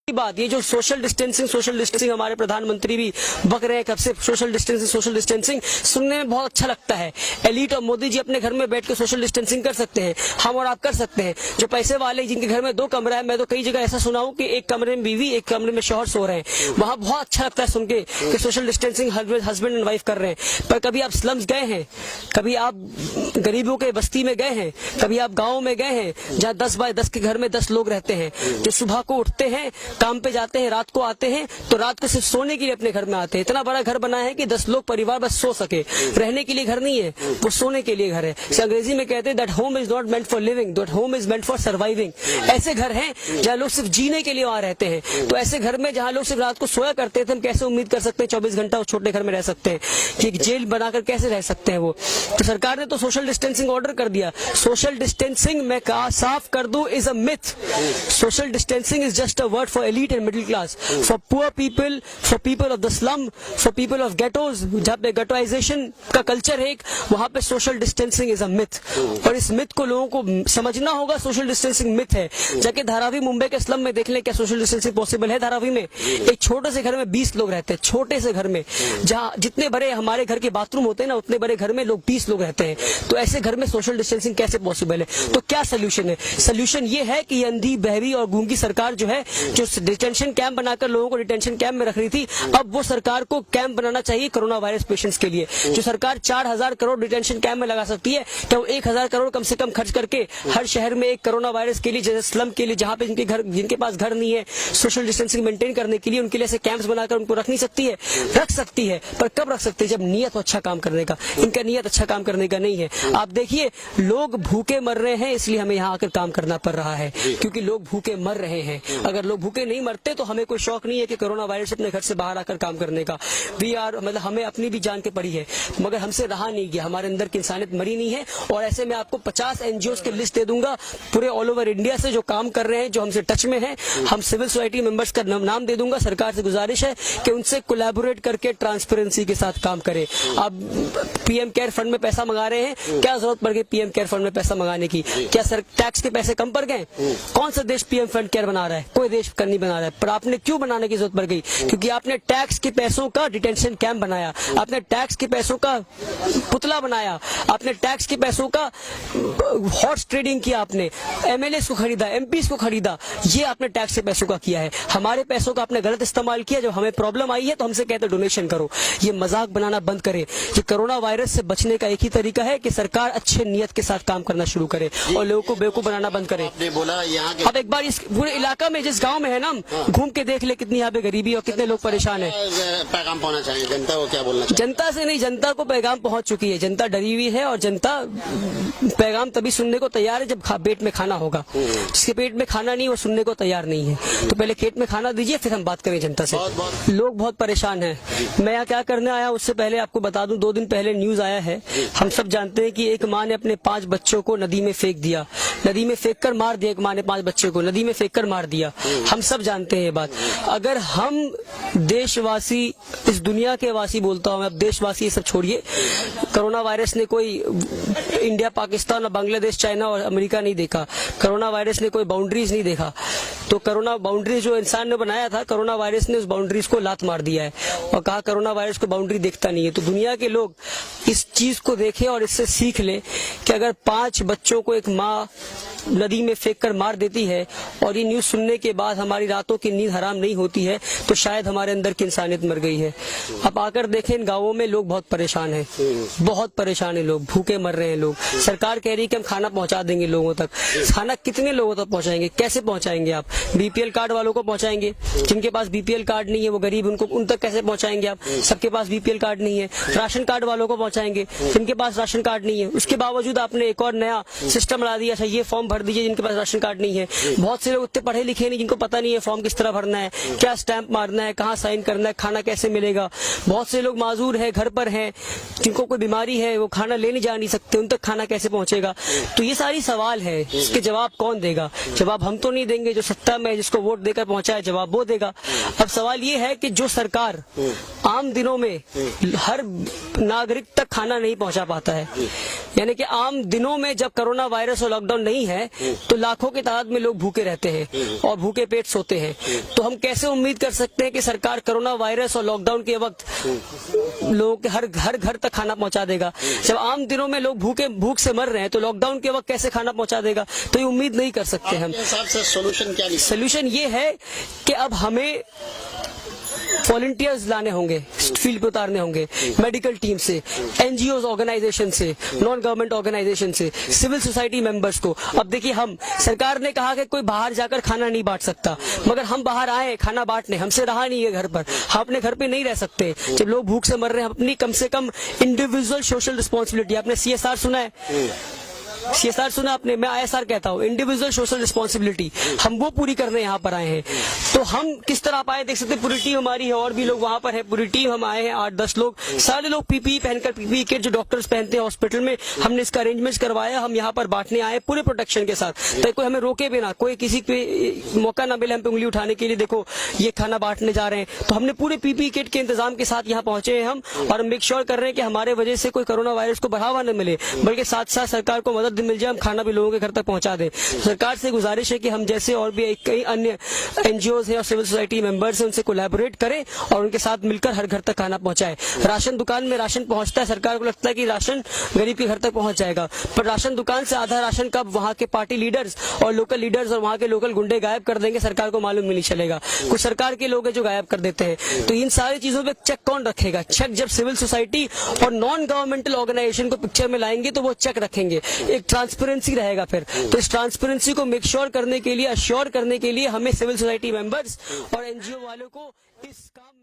बात ये जो सोशल डिस्टेंसिंग हमारे प्रधानमंत्री भी बक रहे हैं कब से, सोशल डिस्टेंसिंग सुनने में बहुत अच्छा लगता है। एलीट और मोदी जी अपने घर में बैठ के सोशल डिस्टेंसिंग कर सकते हैं, हम और आप कर सकते हैं। जो पैसे वाले जिनके घर में 2 कमरा है, मैं तो कई जगह ऐसा सुना हूं कि एक कमरे में बीवी, एक कमरे में शौहर सो रहे हैं, वहां बहुत अच्छा लगता है सुन के कि social distancing husband and wife कर रहे हैं। पर कभी आप स्लम्स गए हैं, कभी आप गरीबों के बस्ती में गए हैं, कभी आप गाँव में गए हैं जहाँ 10 बाय 10 के घर में 10 लोग रहते हैं, जो सुबह को उठते हैं, काम पे जाते हैं, रात को आते हैं, तो रात को सिर्फ सोने के लिए अपने घर में आते हैं। इतना बड़ा घर बना है कि 10 लोग परिवार बस सो सके, रहने के लिए घर नहीं है, वो सोने के लिए घर है। अंग्रेजी में कहते हैं that home is not meant for living, that home is meant for surviving. ऐसे घर हैं जहाँ लोग सिर्फ जीने के लिए वहां रहते हैं। तो ऐसे घर में जहाँ लोग सिर्फ रात को सोया करते थे, हम कैसे उम्मीद कर सकते हैं 24 घंटा उस छोटे घर में रह सकते हैं? कि जेल बनाकर कैसे रह सकते हैं वो? तो सरकार ने तो सोशल डिस्टेंसिंग ऑर्डर कर दिया। सोशल डिस्टेंसिंग मैं कहा साफ कर दूं is a myth. Social distancing is just a word for elite and middle class, for poor people, for people of the slum, for people of ghettos, जहाँ पे गेटोइजेशन का कल्चर है, वहां पे social distancing is a myth. और इस myth को लोगों को समझना होगा। सोशल डिस्टेंसिंग मिथ है। जाके धारावी मुंबई के स्लम में देख लें क्या सोशल डिस्टेंसिंग पॉसिबल है। धारावी में एक छोटे से घर में 20 लोग रहते हैं, छोटे से घर में, जहाँ जितने बड़े हमारे घर के बाथरूम होते हैं ना, उतने बड़े घर में लोग 20 लोग रहते हैं। तो ऐसे घर में सोशल डिस्टेंसिंग कैसे पॉसिबल है? तो क्या सोल्यूशन है? सोल्यूशन ये है कि अंधी, बहरी और गूंगी सरकार जो है, जो डिटेंशन कैंप बनाकर लोगों को डिटेंशन कैंप में रख रही थी, अब वो सरकार को कैंप बनाना चाहिए कोरोना वायरस पेशेंट्स के लिए। जो सरकार 4000 करोड़ डिटेंशन कैंप में लगा सकती है, तो 1000 करोड़ कम से कम खर्च करके हर शहर में एक कोरोना वायरस के लिए, जैसे स्लम के लिए, जहां पे जिनके पास घर नहीं है, सोशल डिस्टेंसिंग मेंटेन करने के लिए उनके लिए ऐसे कैंप्स बनाकर उनको रख नहीं सकती है? रख सकती है, पर कब रख सकती है? जब नियत हो अच्छा काम करने का। इनका नियत अच्छा काम करने का नहीं है। आप देखिए, लोग भूखे मर रहे हैं, इसलिए हमें यहाँ आकर काम करना पड़ रहा है, क्योंकि लोग भूखे मर रहे हैं। अगर लोग भूखे नहीं मरते तो हमें कोई शौक नहीं है कि कोरोना वायरस अपने घर से बाहर आकर काम करने का। मतलब हमें अपनी भी जान के पड़ी है, मगर हमसे रहा नहीं गया, हमारे अंदर की इंसानियत मरी नहीं है। और ऐसे में आपको 50 एनजीओ की लिस्ट दे दूंगा पूरे ऑल ओवर इंडिया से, जो काम कर रहे हैं, जो हमसे टच में है। हम सिविल सोसाइटी मेंबर्स का नाम दे दूंगा। सरकार से गुजारिश है कि उनसे कोलैबोरेट करके ट्रांसपेरेंसी के साथ काम करें। अब पीएम केयर फंड में पैसा मंगा रहे हैं, क्या जरूरत पड़ गई पीएम केयर फंड में पैसा मंगाने की? क्या सर टैक्स के पैसे कम पड़ गए? कौन सा देश पीएम फंड केयर बना रहा है? कोई देश नहीं बना रहा है। पर आपने क्यों बनाने की जरूरत पड़ गई? क्योंकि आपने टैक्स के पैसों का डिटेंशन कैंप बनाया, आपने टैक्स के पैसों का पुतला बनाया, आपने टैक्स के पैसों का हॉर्स ट्रेडिंग किया, आपने एमएलए को खरीदा, एमपी को खरीदा। ये आपने टैक्स के पैसों का किया है। हमारे पैसों का आपने गलत इस्तेमाल किया। जब हमें प्रॉब्लम आई है तो हमसे कहते डोनेशन करो। ये मजाक बनाना बंद करें। ये कोरोना वायरस से बचने का एक ही तरीका है कि सरकार अच्छे नियत के साथ काम करना शुरू करे और लोगों को बेवकूफ बनाना बंद करे। आपने बोला यहाँ अब एक बार इस पूरे इलाका में, जिस गांव में है ना, घूम के देख ले कितनी यहाँ पे गरीबी और कितने लोग परेशान है। पैगाम पहुँचना चाहिए जनता को, क्या बोलना चाहिए? जनता से नहीं, जनता को पैगाम पहुंच चुकी है। जनता डरी हुई है और जनता पैगाम तभी सुनने को तैयार है जब पेट में खाना होगा। जिसके पेट में खाना नहीं, वो सुनने को तैयार नहीं है। तो पहले पेट में खाना दीजिए, फिर हम बात करें जनता से। लोग बहुत परेशान हैं। मैं यहाँ क्या करने आया उससे पहले आपको बता दूं, 2 दिन पहले न्यूज आया है। हम सब जानते हैं कि एक माँ ने अपने 5 बच्चों को नदी में फेंक दिया, नदी में फेंक कर मार दिया। एक माँ ने 5 बच्चों को नदी में फेंक कर मार दिया। हम सब जानते हैं ये बात। अगर हम देशवासी, इस दुनिया के वासी बोलता हूँ मैं, अब देशवासी ये सब छोड़िए, कोरोना वायरस ने कोई इंडिया, पाकिस्तान और बांग्लादेश, चाइना और अमेरिका नहीं देखा। कोरोना वायरस ने कोई बाउंड्रीज नहीं देखा। तो कोरोना बाउंड्री जो इंसान ने बनाया था, कोरोना वायरस ने उस बाउंड्रीज को लात मार दिया है और कहा कोरोना वायरस को बाउंड्री देखता नहीं है। तो दुनिया के लोग इस चीज को देखें और इससे सीख ले कि अगर 5 बच्चों को एक माँ नदी में फेंक कर मार देती है और ये न्यूज सुनने के बाद हमारी रातों की नींद हराम नहीं होती है, तो शायद हमारे अंदर की इंसानियत मर गई है। अब आकर देखें, इन गांवों में लोग बहुत परेशान हैं, बहुत परेशान है लोग, भूखे मर रहे हैं लोग। सरकार कह रही है कि हम खाना पहुंचा देंगे लोगों तक। खाना कितने लोगों तक पहुंचाएंगे? कैसे पहुंचाएंगे आप? बीपीएल कार्ड वालों को पहुंचाएंगे? जिनके पास बीपीएल कार्ड नहीं है, वो गरीब, उन तक कैसे पहुंचाएंगे आप? सबके पास बीपीएल कार्ड नहीं है। राशन कार्ड वालों को पहुंचाएंगे जिनके पास राशन कार्ड नहीं है। उसके बावजूद आपने एक और नया सिस्टम ला दिया, ये फॉर्म भर दीजिए जिनके पास राशन कार्ड नहीं है। बहुत से लोग उतने पढ़े लिखे नहीं, जिनको पता नहीं है फॉर्म किस तरह भरना है, क्या स्टैंप मारना है, कहाँ साइन करना है, खाना कैसे मिलेगा। बहुत से लोग माजूर है, घर पर हैं, जिनको कोई बीमारी है, वो खाना लेने जा नहीं सकते, उन तक खाना कैसे पहुंचेगा? तो ये सारी सवाल है, इसके जवाब कौन देगा? जवाब हम तो नहीं देंगे, जो सत्ता में जिसको वोट देकर पहुंचाए जवाब वो देगा। अब सवाल ये है कि जो सरकार आम दिनों में हर नागरिक तक खाना नहीं पहुंचा पाता है, यानी कि आम दिनों में जब कोरोना वायरस और लॉकडाउन नहीं है तो लाखों की तादाद में लोग भूखे रहते हैं और भूखे पेट सोते हैं। तो हम कैसे उम्मीद कर सकते हैं कि सरकार कोरोना वायरस और लॉकडाउन के वक्त लोगों के हर घर तक खाना पहुंचा देगा? जब आम दिनों में लोग भूख से मर रहे हैं तो लॉकडाउन के वक्त कैसे खाना पहुंचा देगा? तो ये उम्मीद नहीं कर सकते हम। आपके हिसाब से सोल्यूशन क्या निकला? सोल्यूशन ये है कि अब हमें वॉलंटियर्स लाने होंगे, फील्ड पे उतारने होंगे, मेडिकल टीम से, एनजीओ ऑर्गेनाइजेशन से, नॉन गवर्नमेंट ऑर्गेनाइजेशन से, सिविल सोसाइटी मेंबर्स को। अब देखिए, हम सरकार ने कहा कि कोई बाहर जाकर खाना नहीं बांट सकता, मगर हम बाहर आए खाना बांटने, हमसे रहा नहीं है घर पर, हम अपने घर पे नहीं रह सकते। जब लोग भूख से मर रहे हैं, अपनी कम से कम इंडिविजुअल सोशल रिस्पॉन्सिबिलिटी, आपने CSR सुना है? CSR सुना आपने? मैं ISR कहता हूँ, इंडिविजुअल सोशल रिस्पॉन्सिबिलिटी, हम वो पूरी करने यहाँ पर आए हैं। तो हम किस तरह आप आए देख सकते हैं, पूरी टीम हमारी है, और भी लोग वहाँ पर है, पूरी टीम हम आए हैं, 8-10 लोग, सारे लोग PPE पहनकर, PPE किट जो डॉक्टर्स पहनते हैं हॉस्पिटल में, हमने इसका अरेंजमेंट करवाया। हम यहाँ पर बांटने आए पूरे प्रोटेक्शन के साथ, ताकि कोई हमें रोके भी ना, कोई किसी पे मौका ना मिले हम पे उंगली उठाने के लिए, देखो ये खाना बांटने जा रहे हैं। तो हमने पूरे PPE किट के इंतजाम के साथ यहाँ पहुंचे हैं हम, और मेक श्योर कर रहे हैं कि हमारे वजह से कोई कोरोना वायरस को बढ़ावा न मिले, बल्कि साथ साथ सरकार को मदद मिल जाए, हम खाना भी लोगों के घर तक पहुंचा दें। सरकार से गुजारिश है कि हम जैसे और भी कई अन्य NGOs हैं और सिविल सोसाइटी मेंबर्स हैं, उनसे कोलैबोरेट करें और उनके साथ मिलकर हर घर तक खाना पहुंचाए। राशन दुकान में राशन पहुंचता है, सरकार को लगता है कि राशन गरीब के घर तक पहुंच जाएगा, पर राशन दुकान से आधा राशन कब वहां के पार्टी लीडर्स और लोकल लीडर्स और वहां के लोकल गुंडे गायब कर देंगे, सरकार को मालूम भी नहीं चलेगा। कुछ सरकार के लोग हैं जो गायब कर देते हैं। तो इन सारी चीजों पे चेक कौन रखेगा? चेक जब सिविल सोसाइटी और नॉन गवर्नमेंटल ऑर्गेनाइजेशन को पिक्चर में लाएंगे तो वो चेक रखेंगे, एक ट्रांसपेरेंसी रहेगा। फिर तो इस ट्रांसपेरेंसी को मेक श्योर करने के लिए, अश्योर करने के लिए हमें सिविल सोसाइटी मेंबर्स और NGO वालों को इस काम